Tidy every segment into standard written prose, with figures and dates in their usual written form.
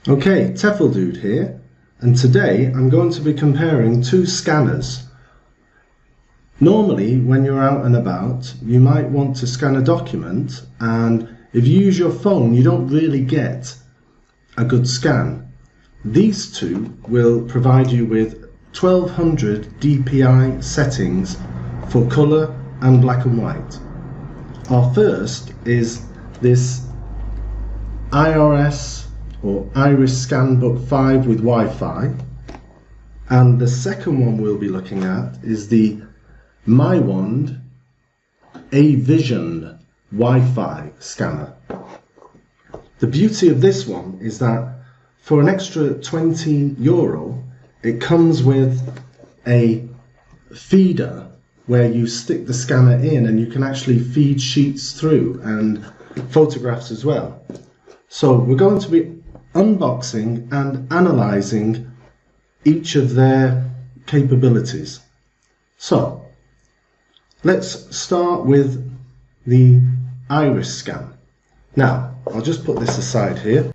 Okay, Tefl-Dude here, and today I'm going to be comparing two scanners. Normally, when you're out and about, you might want to scan a document, and if you use your phone, you don't really get a good scan. These two will provide you with 1200 DPI settings for colour and black and white. Our first is this IRIScan Book 5 with Wi-Fi, and the second one we'll be looking at is the MiWand Vision Wi-Fi scanner. The beauty of this one is that for an extra €20 it comes with a feeder where you stick the scanner in and you can actually feed sheets through and photographs as well. So we're going to be unboxing and analysing each of their capabilities. So let's start with the IRIScan. Now I'll just put this aside here.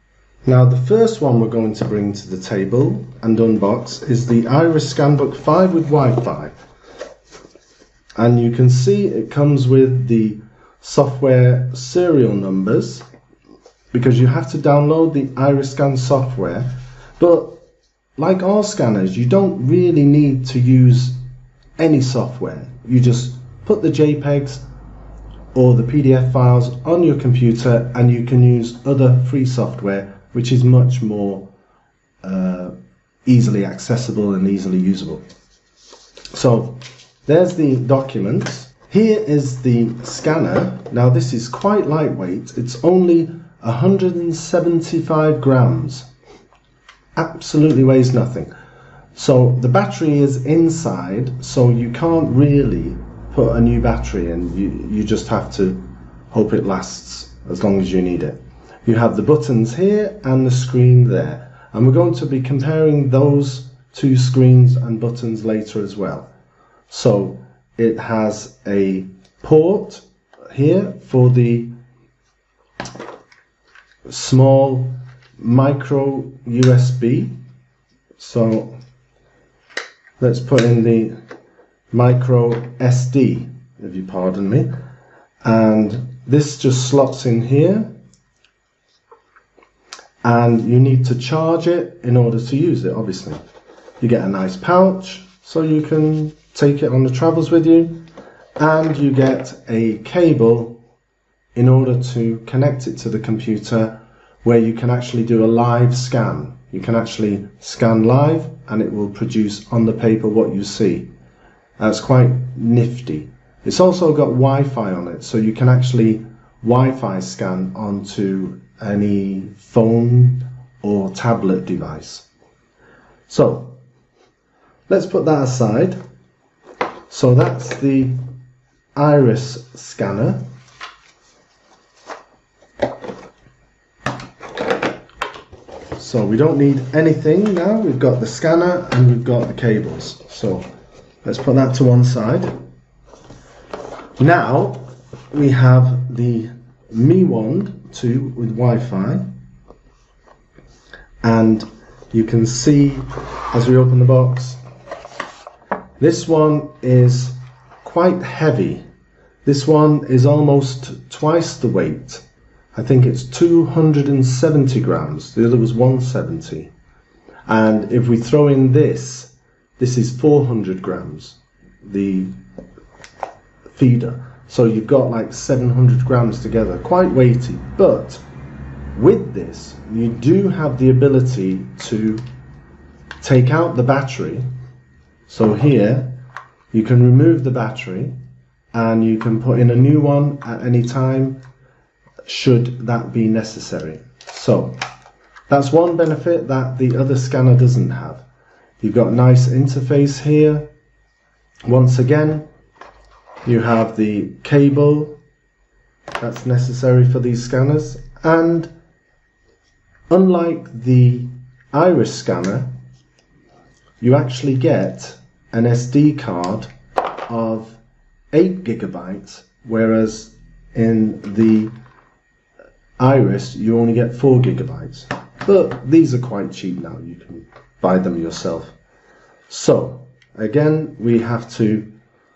Now the first one we're going to bring to the table and unbox is the IRIScan Book 5 with Wi-Fi. And you can see it comes with the software serial numbers, because you have to download the IRIScan software. But like all scanners, you don't really need to use any software. You just put the JPEGs or the PDF files on your computer and you can use other free software which is much more easily accessible and easily usable. So there's the documents. Here is the scanner. Now this is quite lightweight. It's only 175 grams. Absolutely weighs nothing. So the battery is inside, so you can't really put a new battery in. You just have to hope it lasts as long as you need it. You have the buttons here and the screen there, and we're going to be comparing those two screens and buttons later as well. So it has a port here for the small micro USB. So let's put in the micro SD, if you pardon me, and this just slots in here, and you need to charge it in order to use it. Obviously you get a nice pouch so you can take it on the travels with you, and you get a cable in order to connect it to the computer, where you can actually do a live scan. You can actually scan live and it will produce on the paper what you see. That's quite nifty. It's also got Wi-Fi on it, so you can actually Wi-Fi scan onto any phone or tablet device. So let's put that aside. So that's the Iris scanner. So we don't need anything now. We've got the scanner and we've got the cables. So let's put that to one side. Now we have the MiWand 2 with Wi-Fi, and you can see as we open the box, this one is quite heavy. This one is almost twice the weight. I think it's 270 grams. The other was 170. And if we throw in this is 400 grams, the feeder. So you've got like 700 grams together, quite weighty. But with this, you do have the ability to take out the battery. So here, you can remove the battery and you can put in a new one at any time, should that be necessary. So that's one benefit that the other scanner doesn't have. You've got a nice interface here. Once again, you have the cable that's necessary for these scanners, and unlike the Iris scanner, you actually get an SD card of 8 GB, whereas in the Iris you only get 4 GB. but these are quite cheap now, you can buy them yourself. So again, we have to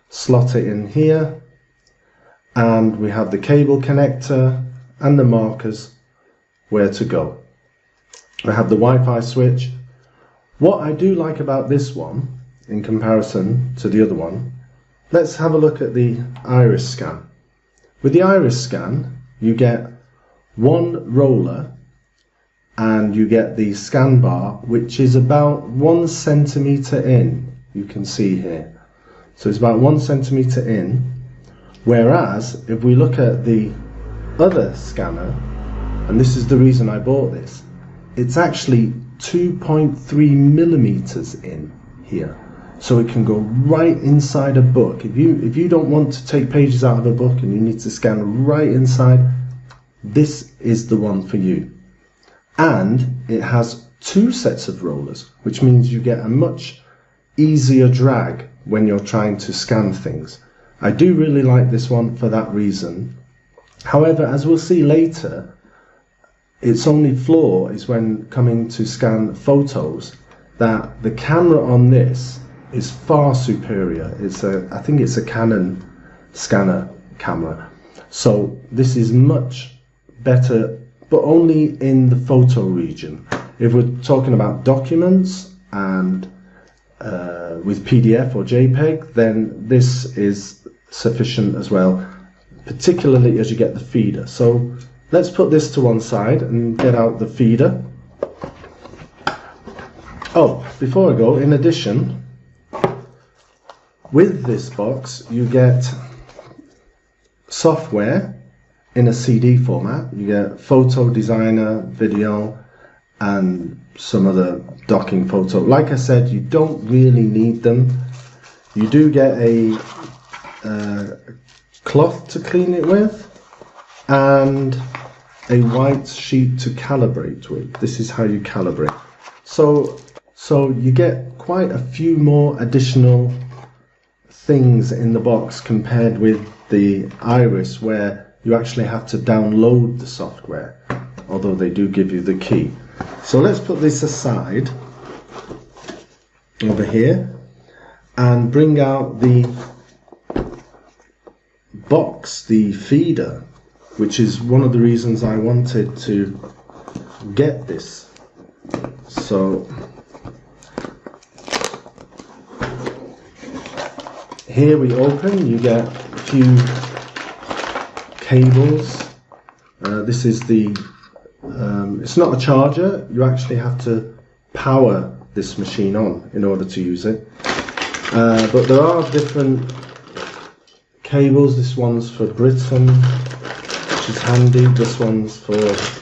slot it in here, and we have the cable connector and the markers where to go. I have the Wi-Fi switch. What I do like about this one in comparison to the other one, let's have a look at the IRIScan. With the IRIScan, you get one roller and you get the scan bar, which is about 1 centimeter in, you can see here. So it's about 1 centimeter in, whereas if we look at the other scanner, and this is the reason I bought this, it's actually 2.3 millimeters in here. So it can go right inside a book. If you don't want to take pages out of a book and you need to scan right inside, this is the one for you. And it has 2 sets of rollers, which means you get a much easier drag when you're trying to scan things. I do really like this one for that reason. However, as we'll see later, its only flaw is when coming to scan photos, that the camera on this is far superior. I think it's a Canon scanner camera. So this is much better, but only in the photo region. If we're talking about documents and with PDF or JPEG, then this is sufficient as well, particularly as you get the feeder. So let's put this to one side and get out the feeder. Oh, before I go, in addition, with this box you get software in a CD format. You get photo designer, video, and some other docking photo. Like I said, you don't really need them. You do get a cloth to clean it with and a white sheet to calibrate with. This is how you calibrate. So you get quite a few more additional things in the box compared with the Iris, where you actually have to download the software, although they do give you the key. So let's put this aside over here and bring out the box, the feeder, which is one of the reasons I wanted to get this. So here we open, you get a few cables. This is the, it's not a charger, you actually have to power this machine on in order to use it. But there are different cables. This one's for Britain, which is handy. This one's for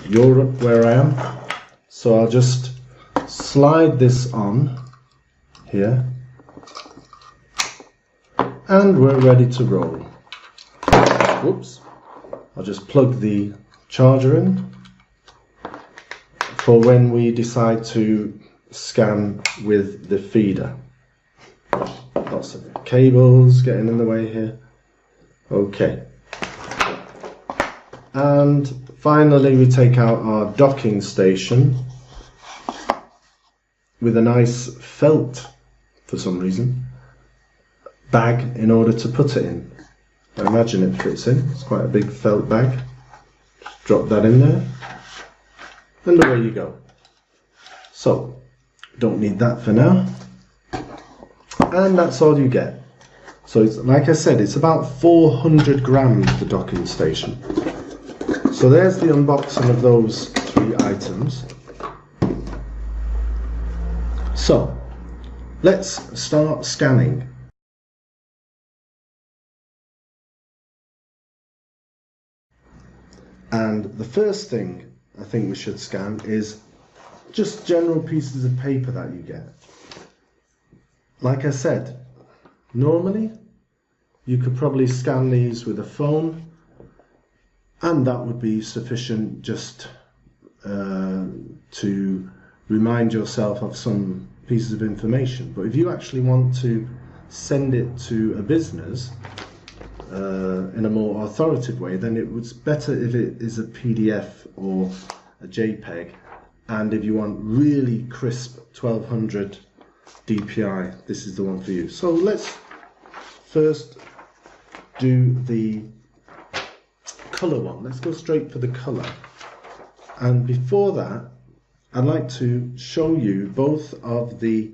Europe, where I am. So I'll just slide this on here. And we're ready to roll. Whoops. I'll just plug the charger in for when we decide to scan with the feeder. Lots of cables getting in the way here. Okay. And finally we take out our docking station with a nice felt, for some reason, bag in order to put it in. I imagine it fits in. It's quite a big felt bag. Just drop that in there and away you go. So don't need that for now, and that's all you get. So it's, like I said, it's about 400 grams, the docking station. So there's the unboxing of those 3 items. So let's start scanning. And the first thing I think we should scan is just general pieces of paper that you get. Like I said, normally you could probably scan these with a phone, and that would be sufficient just to remind yourself of some pieces of information. But if you actually want to send it to a business in a more authoritative way, then it was better if it is a PDF or a JPEG, and if you want really crisp 1200 DPI, this is the one for you. So let's first do the colour one. Let's go straight for the colour. And before that, I'd like to show you both of the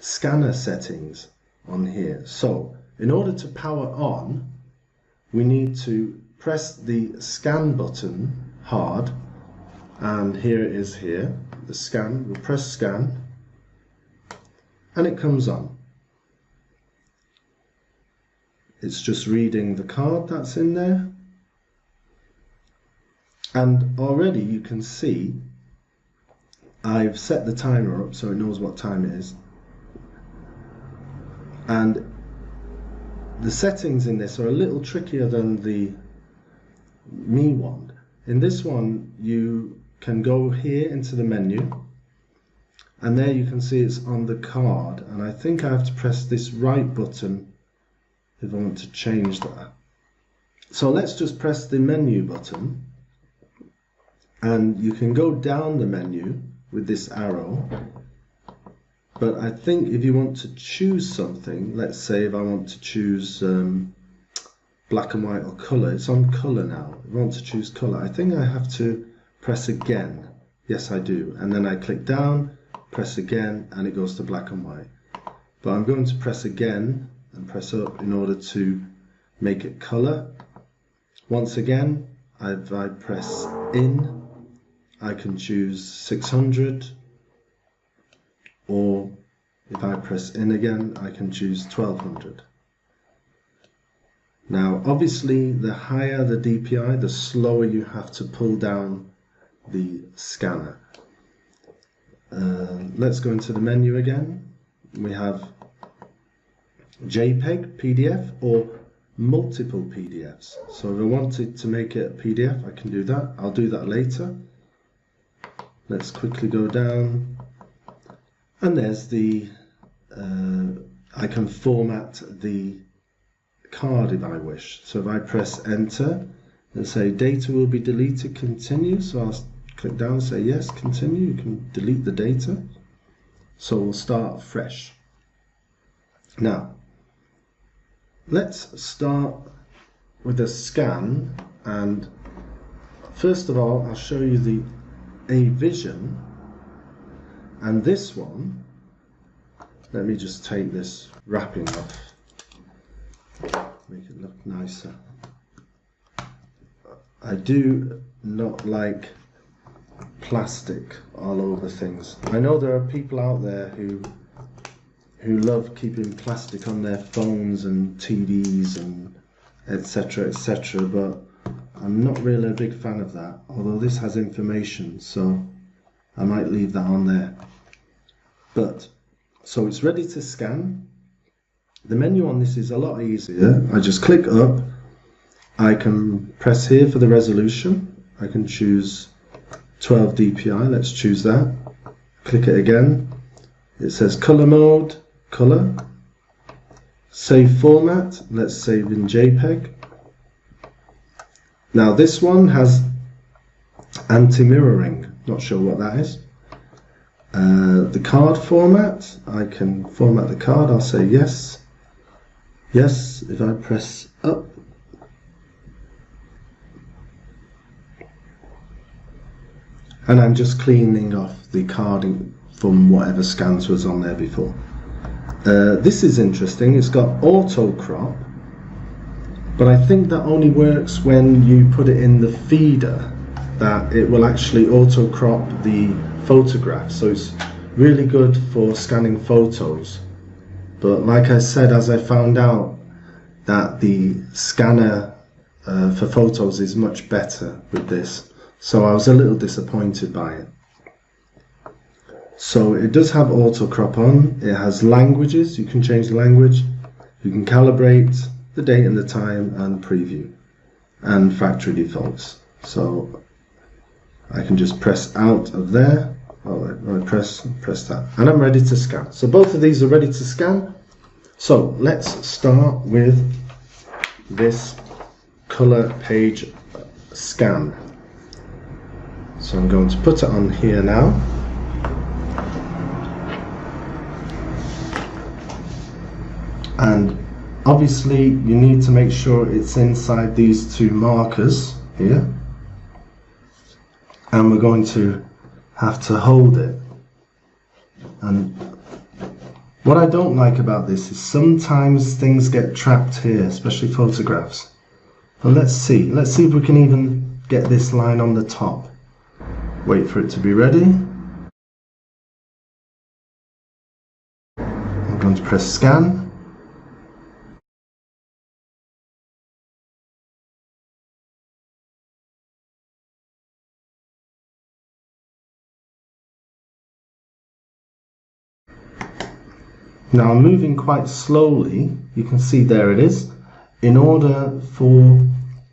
scanner settings on here. So in order to power on, we need to press the scan button hard, and here it is here, the scan. We'll press scan and it comes on. It's just reading the card that's in there, and already you can see I've set the timer up so it knows what time it is, and the settings in this are a little trickier than the MiWand. In this one you can go here into the menu, and there you can see it's on the card, and I think I have to press this right button if I want to change that. So let's just press the menu button, and you can go down the menu with this arrow. But I think if you want to choose something, let's say if I want to choose black and white or colour, it's on colour now. If I want to choose colour, I think I have to press again. Yes, I do. And then I click down, press again, and it goes to black and white. But I'm going to press again and press up in order to make it colour. Once again, if I press in, I can choose 600, or if I press in again, I can choose 1200. Now obviously the higher the DPI, the slower you have to pull down the scanner. Let's go into the menu again. We have JPEG, PDF, or multiple PDFs. So if I wanted to make it a PDF, I can do that. I'll do that later. Let's quickly go down, and there's the I can format the card if I wish. So if I press enter and say data will be deleted, continue, so I'll click down and say yes, continue. You can delete the data, so we'll start fresh. Now let's start with a scan, and first of all I'll show you the Vision, and this one, let me just take this wrapping off, make it look nicer. I do not like plastic all over things. I know there are people out there who love keeping plastic on their phones and TVs and etc, but I'm not really a big fan of that, although this has information, so I might leave that on there. But so it's ready to scan. The menu on this is a lot easier. I just click up, I can press here for the resolution, I can choose 12 DPI, let's choose that, click it again, it says color mode, color, save format, let's save in JPEG. Now this one has anti-mirroring, not sure what that is. The card format, I can format the card, I'll say yes. Yes, if I press up. And I'm just cleaning off the carding from whatever scans was on there before. This is interesting, it's got auto crop, but I think that only works when you put it in the feeder, that it will actually auto crop the photograph, so it's really good for scanning photos. But like I said, as I found out that the scanner for photos is much better with this, so I was a little disappointed by it. So it does have auto crop on, it has languages, you can change the language, you can calibrate the date and the time and preview, and factory defaults. So I can just press out of there, I press that, and I'm ready to scan. So both of these are ready to scan. So let's start with this color page scan. So So I'm going to put it on here now. And obviously you need to make sure it's inside these two markers here. And we're going to have to hold it. And what I don't like about this is sometimes things get trapped here, especially photographs. But let's see if we can even get this line on the top. Wait for it to be ready. I'm going to press scan. Now I'm moving quite slowly. You can see there it is. In order for,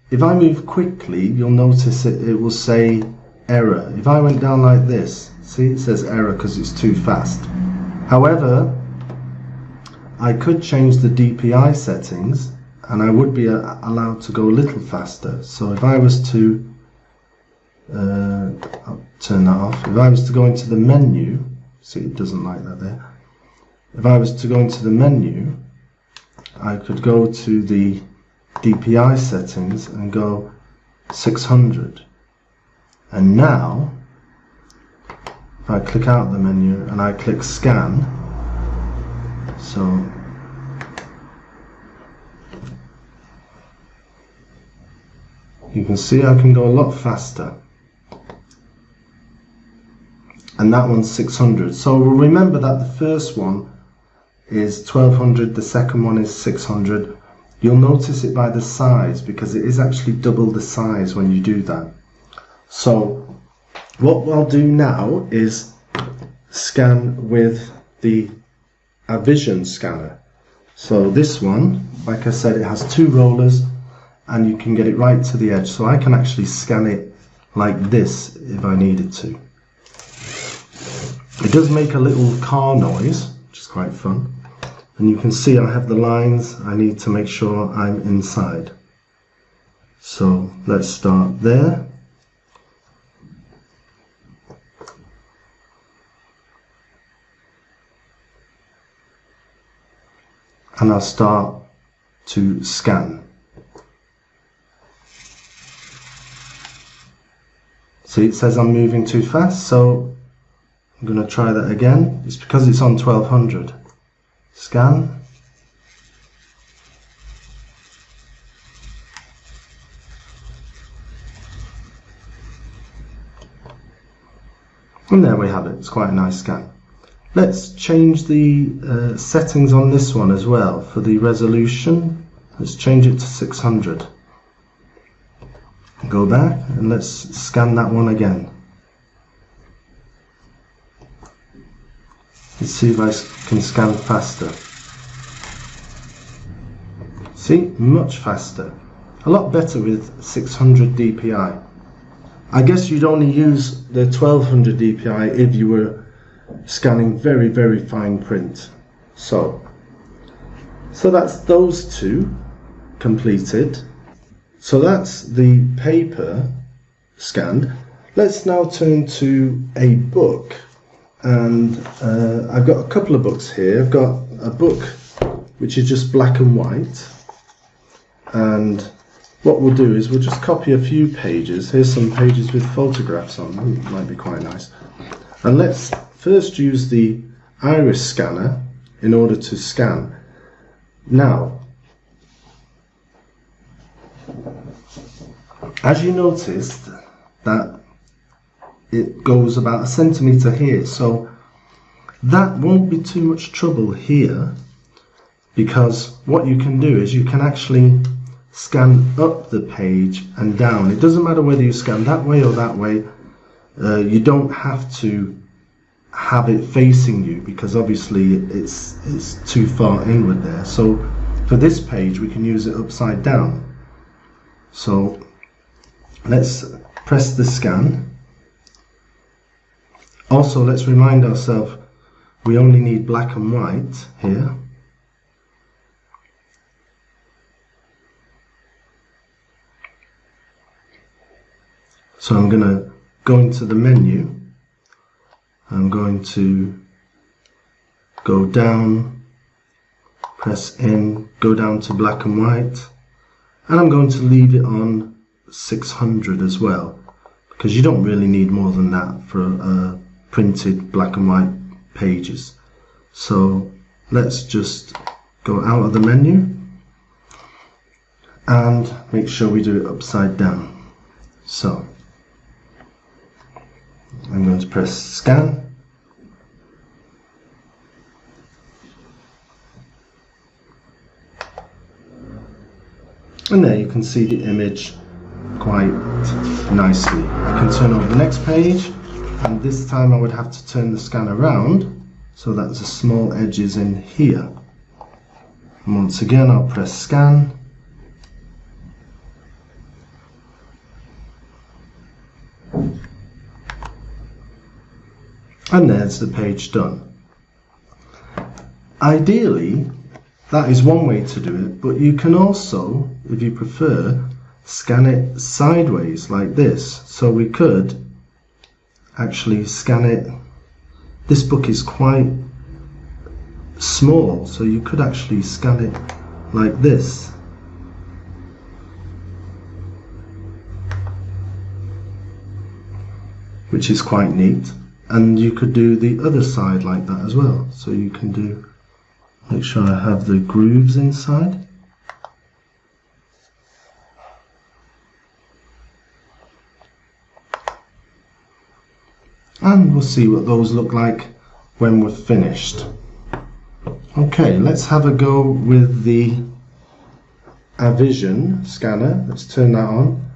if I move quickly, you'll notice it will say error. If I went down like this, see, it says error because it's too fast. However, I could change the DPI settings and I would be allowed to go a little faster. So if I was to I'll turn that off. If I was to go into the menu, see, it doesn't like that there. If I was to go into the menu, I could go to the DPI settings and go 600. And now, if I click out the menu and I click scan, so you can see I can go a lot faster. And that one's 600. So remember that the first one is 1200, the second one is 600. You'll notice it by the size because it is actually double the size when you do that. So what I'll do now is scan with the Vision scanner. So this one, like I said, it has two rollers and you can get it right to the edge. So I can actually scan it like this if I needed to. It does make a little car noise, which is quite fun. And you can see I have the lines I need to make sure I'm inside. So let's start there. And I'll start to scan. See, it says I'm moving too fast, so I'm going to try that again. It's because it's on 1200. Scan. And there we have it. It's quite a nice scan. Let's change the settings on this one as well for the resolution. Let's change it to 600. Go back and let's scan that one again. Let's see if I can scan faster. See, much faster. A lot better with 600 DPI. I guess you'd only use the 1200 DPI if you were scanning very, very fine print. So that's those two completed. So that's the paper scanned. Let's now turn to a book. And I've got a couple of books here. I've got a book which is just black and white, and what we'll do is we'll just copy a few pages. Here's some pages with photographs on them. It might be quite nice. And let's first use the iris scanner in order to scan. Now, as you noticed that it goes about 1 centimeter here, so that won't be too much trouble here, because what you can do is you can actually scan up the page and down. It doesn't matter whether you scan that way or that way. You don't have to have it facing you because obviously it's too far inward there. So for this page we can use it upside down. So let's press the scan. Also, let's remind ourselves we only need black and white here. So I'm going to go into the menu. I'm going to go down, press in, go down to black and white, and I'm going to leave it on 600 as well, because you don't really need more than that for printed black and white pages. So let's just go out of the menu and make sure we do it upside down. So I'm going to press scan. And there you can see the image quite nicely. I can turn over the next page, and this time I would have to turn the scan around so that the small edge is in here. And once again I'll press scan. And there's the page done. Ideally, that is one way to do it, but you can also, if you prefer, scan it sideways like this. So we could actually scan it. This book is quite small, so you could actually scan it like this. Which is quite neat. And you could do the other side like that as well. So you can do, make sure I have the grooves inside. And we'll see what those look like when we're finished. Okay, let's have a go with the IRIScan scanner. Let's turn that on.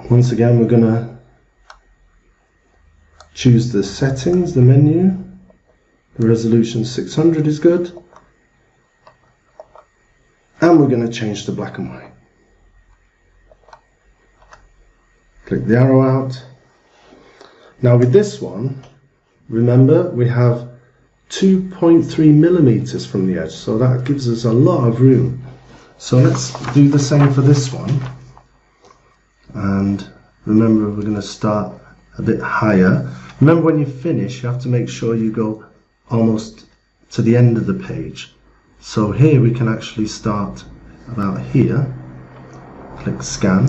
Once again, we're going to choose the settings, the menu. The resolution 600 is good. And we're going to change to black and white. Click the arrow out. Now with this one, remember we have 2.3 millimeters from the edge, so that gives us a lot of room. So let's do the same for this one. And remember, we're going to start a bit higher. Remember, when you finish, you have to make sure you go almost to the end of the page. So here we can actually start about here. Click scan.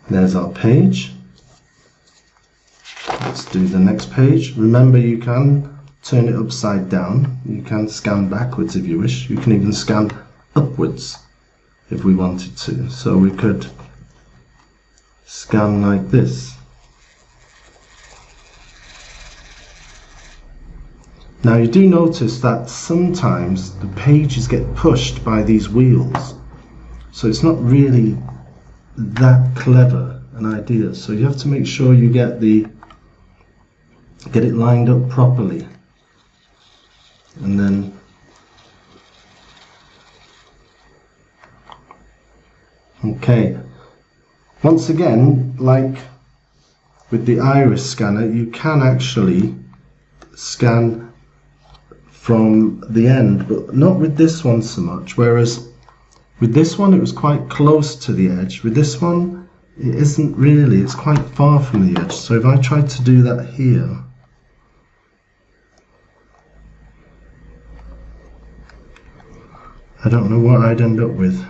There's our page. Let's do the next page. Remember, you can turn it upside down. You can scan backwards if you wish. You can even scan upwards if we wanted to. So we could scan like this. Now you do notice that sometimes the pages get pushed by these wheels. So it's not really that clever an idea. So you have to make sure you get it lined up properly. And then okay. Once again, like with the iris scanner, you can actually scan from the end, but not with this one so much. Whereas with this one, it was quite close to the edge. With this one, it isn't really. It's quite far from the edge. So if I tried to do that here, I don't know what I'd end up with.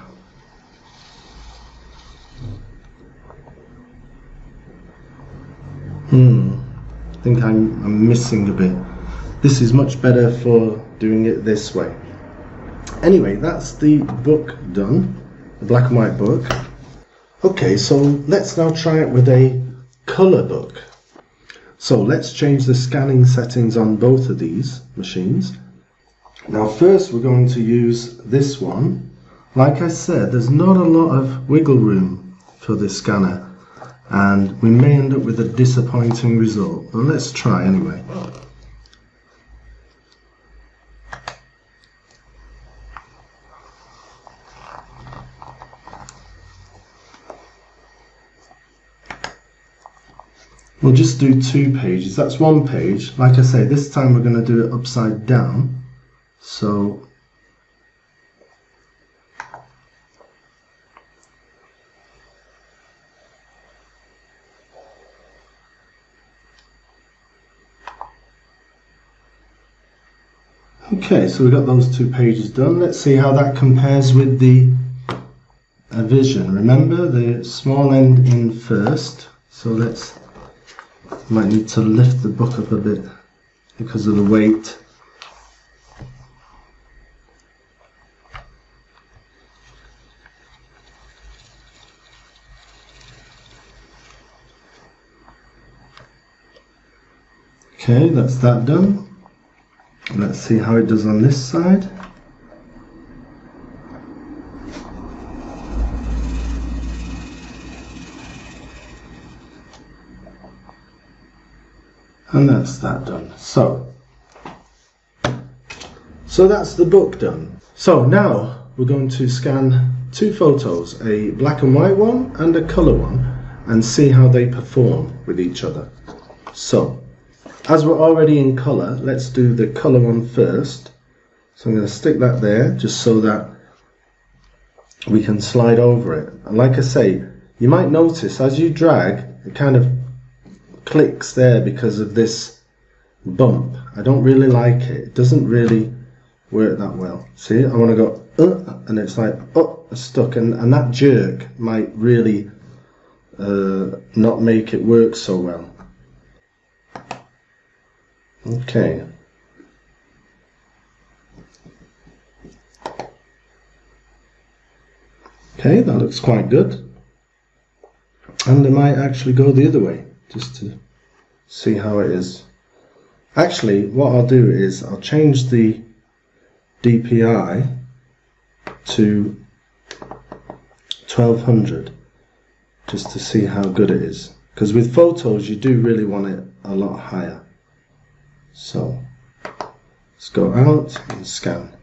I think I'm missing a bit. This is much better for doing it this way. Anyway, that's the book done, the black and white book. Okay, so let's now try it with a color book. So let's change the scanning settings on both of these machines. Now first we're going to use this one. Like I said, there's not a lot of wiggle room for this scanner, and we may end up with a disappointing result, but let's try anyway. We'll just do 2 pages. That's 1 page. Like I say, this time we're going to do it upside down. So Okay, so we've got those 2 pages done. Let's see how that compares with the vision. Remember, the small end in first. So might need to lift the book up a bit because of the weight. Okay, that's that done. Let's see how it does on this side. And that's that done. So that's the book done. So now we're going to scan 2 photos, a black and white one and a colour one, and see how they perform with each other. So as we're already in colour, let's do the colour one first. So I'm going to stick that there just so that we can slide over it. And like I say, you might notice as you drag, it kind of clicks there because of this bump. I don't really like it. It doesn't really work that well. See, I want to go and it's like stuck, and that jerk might really not make it work so well. Okay. Okay, that looks quite good. And I might actually go the other way just to see how it is. Actually, what I'll do is I'll change the DPI to 1200 just to see how good it is. Because with photos you do really want it a lot higher. So let's go out and scan.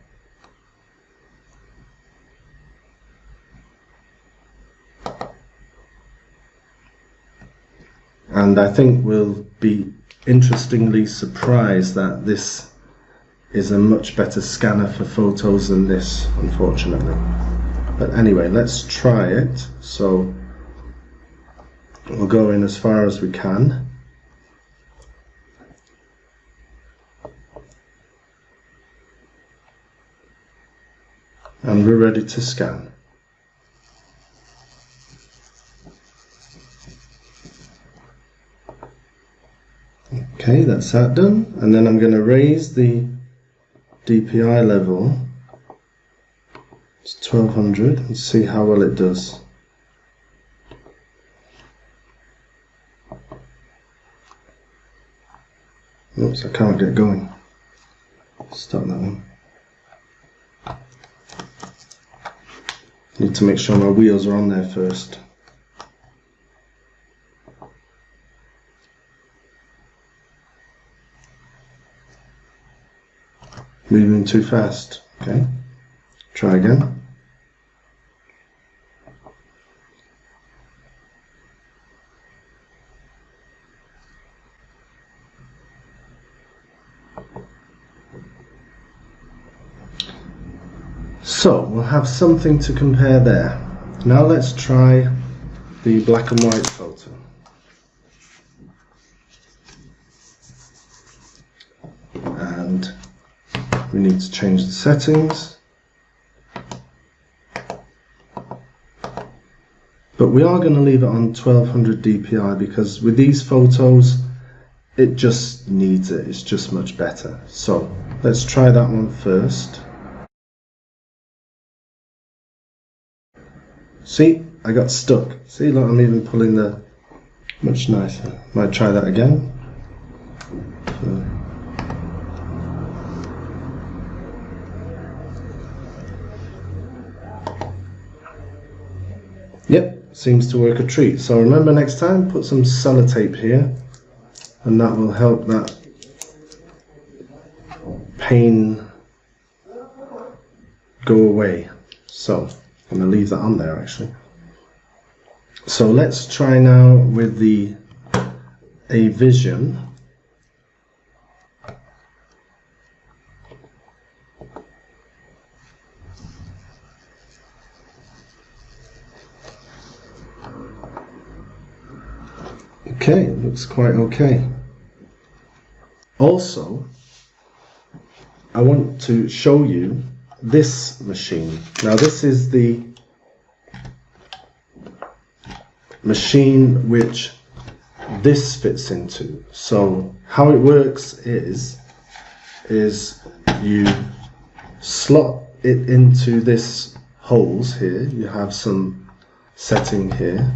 And I think we'll be interestingly surprised that this is a much better scanner for photos than this, unfortunately. But anyway, let's try it. So we'll go in as far as we can. And we're ready to scan. Okay, that's that done. And then I'm going to raise the DPI level to 1200 and see how well it does. Oops, I can't get going. Stop that one. Need to make sure my wheels are on there first. Moving too fast. Okay, try again. So we'll have something to compare there. Now let's try the black and white photo. And we need to change the settings. But we are going to leave it on 1200 DPI because with these photos it just needs it. It's just much better. So let's try that one first. See, I got stuck. See, look, I'm even pulling the much nicer. Might try that again. Yep, seems to work a treat. So remember, next time put some sellotape here and that will help that pain go away. So I'm going to leave that on there actually. So let's try now with the Vision. Okay, it looks quite okay. Also, I want to show you this machine. Now this is the machine which this fits into. So how it works is you slot it into this holes here. You have some setting here.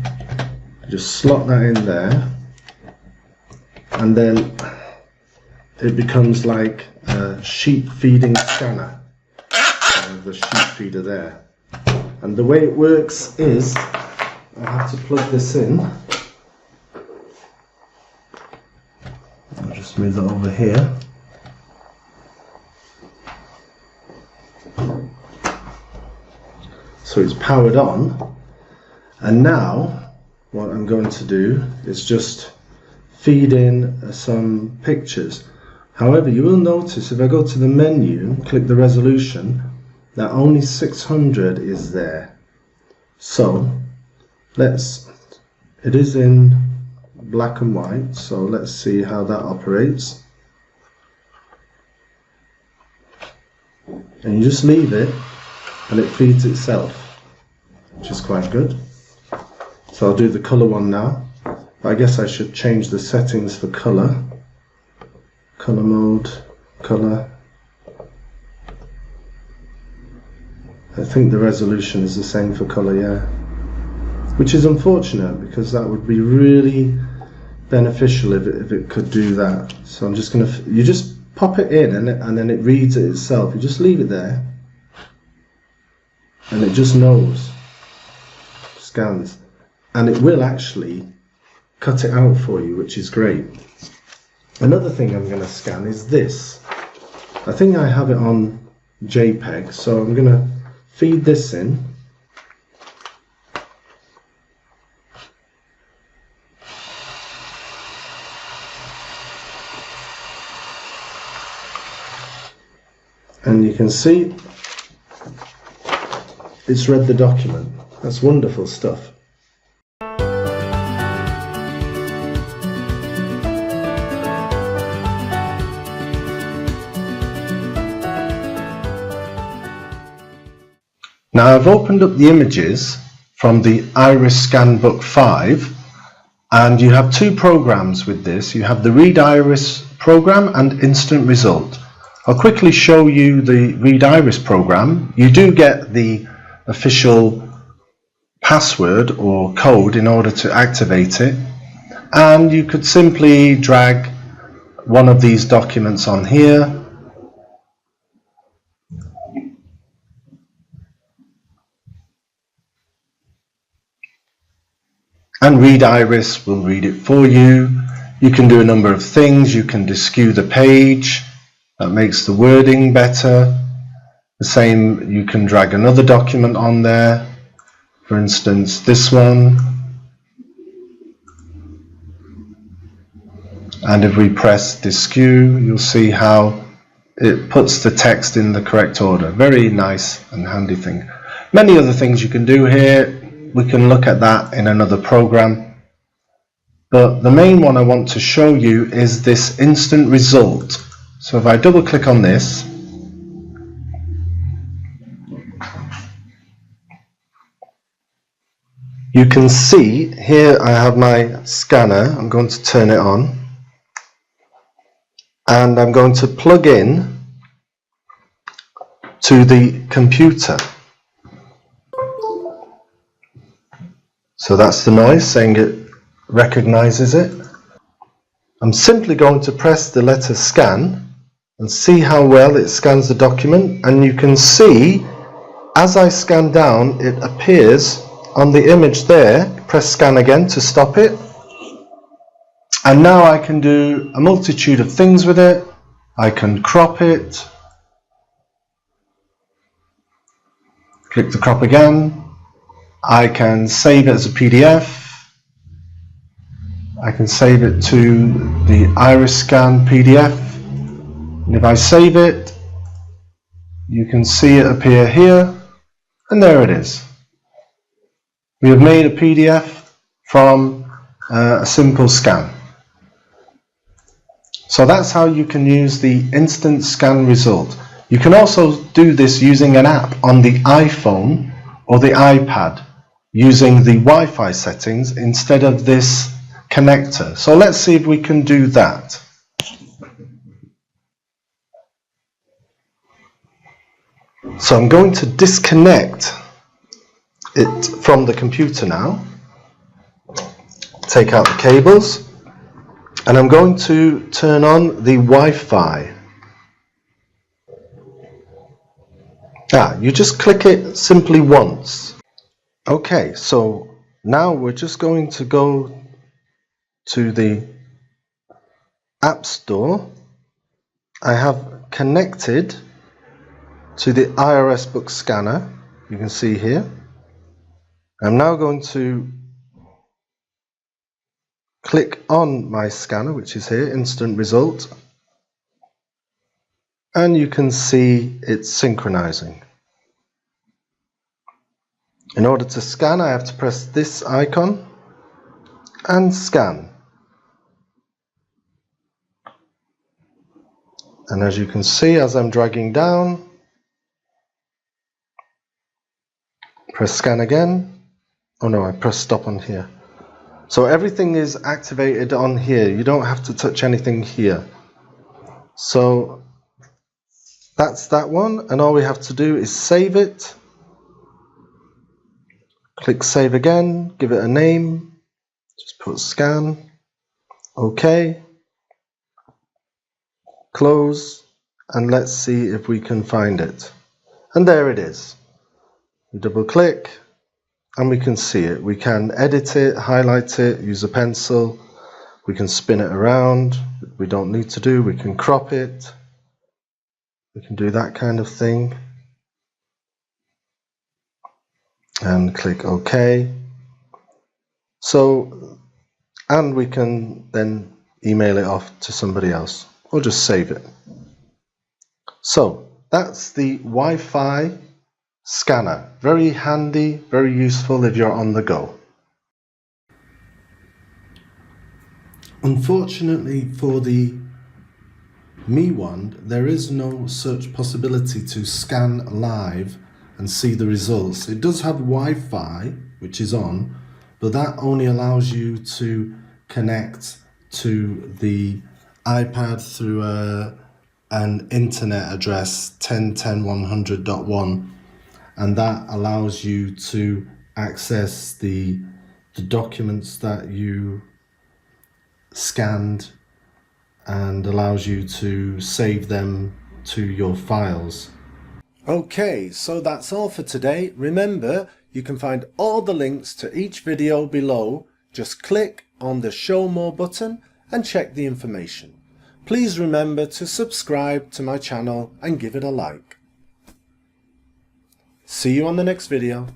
Just slot that in there, and then it becomes like a sheep feeding scanner. The sheep feeder there. And the way it works is I have to plug this in. I'll just move that over here. So it's powered on, and now what I'm going to do is just feed in some pictures. However, you will notice if I go to the menu and click the resolution that only 600 is there. So it is in black and white, so let's see how that operates. And you just leave it and it feeds itself, which is quite good. So I'll do the color one now. But I guess I should change the settings for color. Color mode, color. I think the resolution is the same for color, yeah. Which is unfortunate because that would be really beneficial if it could do that. So I'm just going to, you just pop it in and then it reads it itself. You just leave it there and it just knows, scans, and it will actually cut it out for you, which is great. Another thing I'm going to scan is this. I think I have it on JPEG, so I'm going to feed this in. And you can see it's read the document. That's wonderful stuff. Now I've opened up the images from the IRIScan Book 5, and you have two programs with this. You have the Read Iris program and Instant Result. I'll quickly show you the Read Iris program. You do get the official password or code in order to activate it, and you could simply drag one of these documents on here. And Read Iris will read it for you. You can do a number of things. You can deskew the page. That makes the wording better. The same, you can drag another document on there. For instance, this one. And if we press deskew, you'll see how it puts the text in the correct order. Very nice and handy thing. Many other things you can do here. We can look at that in another program. But the main one I want to show you is this instant result. So if I double click on this, you can see here I have my scanner. I'm going to turn it on and I'm going to plug in to the computer. So that's the noise saying it recognizes it. I'm simply going to press the letter scan and see how well it scans the document, and you can see as I scan down it appears on the image there. Press scan again to stop it, and now I can do a multitude of things with it. I can crop it, click the crop again. I can save it as a PDF. I can save it to the IRIScan PDF. And if I save it, you can see it appear here, and there it is. We have made a PDF from a simple scan. So that's how you can use the instant scan result. You can also do this using an app on the iPhone or the iPad using the Wi-Fi settings instead of this connector. So let's see if we can do that. So I'm going to disconnect it from the computer now. Take out the cables, and I'm going to turn on the Wi-Fi. You just click it simply once. Okay, so now we're just going to go to the App Store. I have connected to the IRIScan Book scanner, you can see here. I'm now going to click on my scanner, which is here, instant result, and you can see it's synchronizing. In order to scan, I have to press this icon and scan. And as you can see, as I'm dragging down, press scan again. Oh no, I press stop on here. So everything is activated on here. You don't have to touch anything here. So that's that one, and all we have to do is save it. Click save again, give it a name, just put scan, OK, close, and let's see if we can find it. And there it is. We double click and we can see it. We can edit it, highlight it, use a pencil, we can spin it around, we don't need to do, we can crop it, we can do that kind of thing. And click OK. So, and we can then email it off to somebody else or just save it. So that's the Wi-Fi scanner. Very handy, very useful if you're on the go. Unfortunately for the MiWand, there is no such possibility to scan live and see the results. It does have Wi-Fi, which is on, but that only allows you to connect to the iPad through an internet address 10.10.100.1, and that allows you to access the documents that you scanned and allows you to save them to your files. Okay, so that's all for today. Remember, you can find all the links to each video below. Just click on the Show More button and check the information. Please remember to subscribe to my channel and give it a like. See you on the next video.